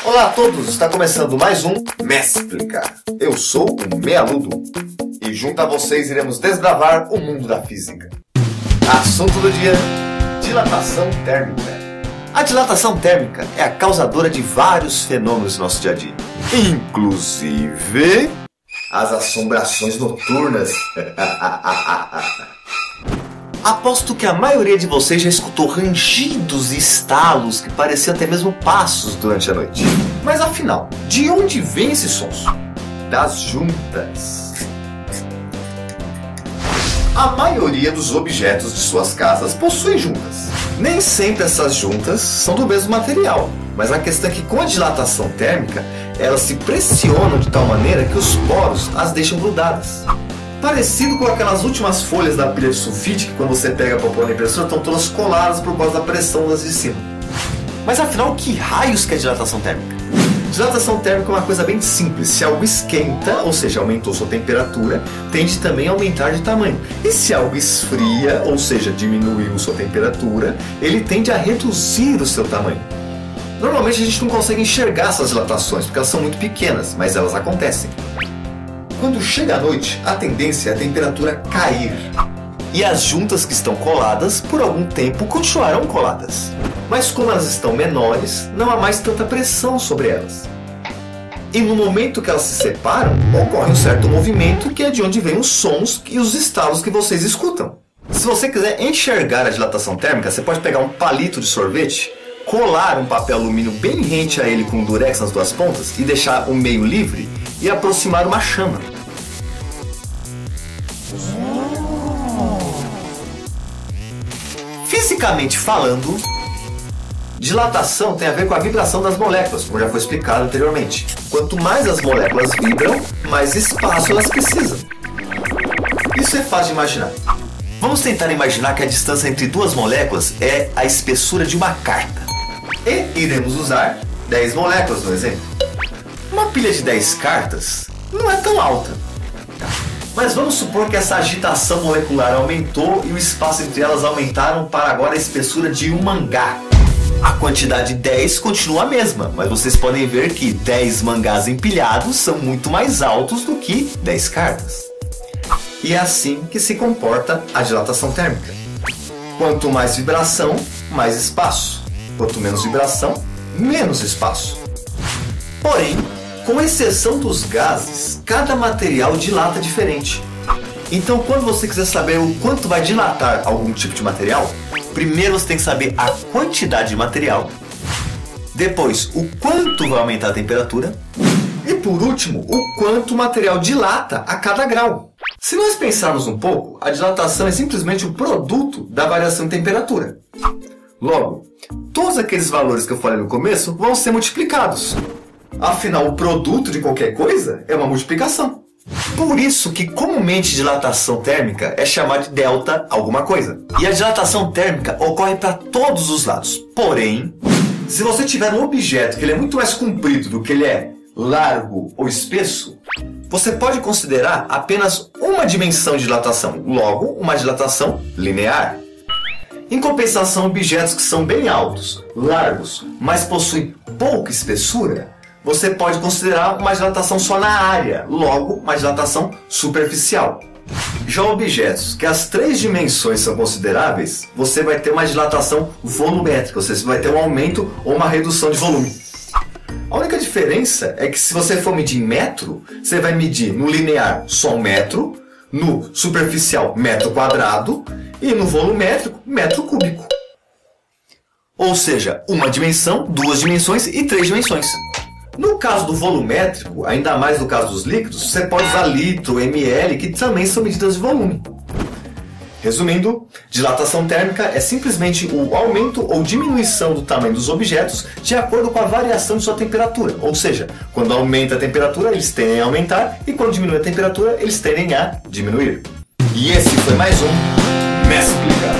Olá a todos, está começando mais um Me Explica. Eu sou o Mealudo e junto a vocês iremos desbravar o mundo da física. Assunto do dia: dilatação térmica. A dilatação térmica é a causadora de vários fenômenos do nosso dia a dia, inclusive as assombrações noturnas. Aposto que a maioria de vocês já escutou rangidos e estalos que pareciam até mesmo passos durante a noite. Mas afinal, de onde vêm esses sons? Das juntas. A maioria dos objetos de suas casas possuem juntas. Nem sempre essas juntas são do mesmo material, mas a questão é que com a dilatação térmica, elas se pressionam de tal maneira que os poros as deixam grudadas. Parecido com aquelas últimas folhas da pilha de sulfite que quando você pega para pôr na impressora estão todas coladas por causa da pressão das de cima. Mas afinal, que raios que é dilatação térmica? Dilatação térmica é uma coisa bem simples. Se algo esquenta, ou seja, aumentou sua temperatura, tende também a aumentar de tamanho. E se algo esfria, ou seja, diminuiu sua temperatura, ele tende a reduzir o seu tamanho. Normalmente a gente não consegue enxergar essas dilatações porque elas são muito pequenas, mas elas acontecem. Quando chega a noite, a tendência é a temperatura cair. E as juntas que estão coladas, por algum tempo, continuarão coladas. Mas como elas estão menores, não há mais tanta pressão sobre elas. E no momento que elas se separam, ocorre um certo movimento que é de onde vêm os sons e os estalos que vocês escutam. Se você quiser enxergar a dilatação térmica, você pode pegar um palito de sorvete, colar um papel alumínio bem rente a ele com um durex nas duas pontas e deixar o meio livre e aproximar uma chama. Fisicamente falando, dilatação tem a ver com a vibração das moléculas, como já foi explicado anteriormente. Quanto mais as moléculas vibram, mais espaço elas precisam. Isso é fácil de imaginar. Vamos tentar imaginar que a distância entre duas moléculas é a espessura de uma carta. E iremos usar 10 moléculas no exemplo. Uma pilha de 10 cartas não é tão alta. Mas vamos supor que essa agitação molecular aumentou e o espaço entre elas aumentaram para agora a espessura de um mangá. A quantidade 10 continua a mesma, mas vocês podem ver que 10 mangás empilhados são muito mais altos do que 10 cartas. E é assim que se comporta a dilatação térmica. Quanto mais vibração, mais espaço. Quanto menos vibração, menos espaço. Porém, com exceção dos gases, cada material dilata diferente. Então, quando você quiser saber o quanto vai dilatar algum tipo de material, primeiro você tem que saber a quantidade de material, depois o quanto vai aumentar a temperatura e, por último, o quanto o material dilata a cada grau. Se nós pensarmos um pouco, a dilatação é simplesmente o produto da variação de temperatura. Logo, todos aqueles valores que eu falei no começo vão ser multiplicados. Afinal, o produto de qualquer coisa é uma multiplicação. Por isso que comumente dilatação térmica é chamada de delta alguma coisa. E a dilatação térmica ocorre para todos os lados. Porém, se você tiver um objeto que ele é muito mais comprido do que ele é largo ou espesso, você pode considerar apenas uma dimensão de dilatação, logo uma dilatação linear. Em compensação, objetos que são bem altos, largos, mas possuem pouca espessura, você pode considerar uma dilatação só na área, logo uma dilatação superficial. Já objetos que as 3 dimensões são consideráveis, você vai ter uma dilatação volumétrica, ou seja, você vai ter um aumento ou uma redução de volume. A única diferença é que se você for medir em metro, você vai medir no linear só um metro, no superficial metro quadrado e no volumétrico metro cúbico. Ou seja, uma dimensão, 2 dimensões e 3 dimensões. No caso do volumétrico, ainda mais no caso dos líquidos, você pode usar litro, ml, que também são medidas de volume. Resumindo, dilatação térmica é simplesmente o aumento ou diminuição do tamanho dos objetos de acordo com a variação de sua temperatura. Ou seja, quando aumenta a temperatura, eles tendem a aumentar, e quando diminui a temperatura, eles tendem a diminuir. E esse foi mais um Me Explica.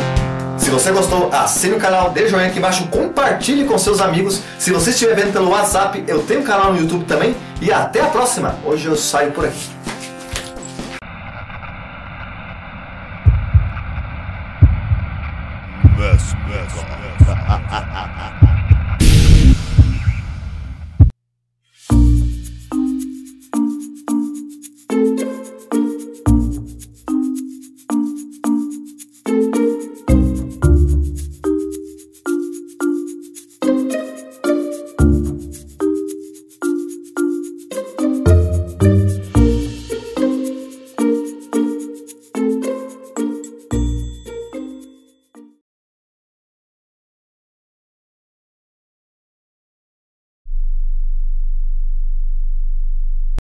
Se você gostou, assine o canal, dê joinha aqui embaixo, compartilhe com seus amigos. Se você estiver vendo pelo WhatsApp, eu tenho um canal no YouTube também. E até a próxima. Hoje eu saio por aqui.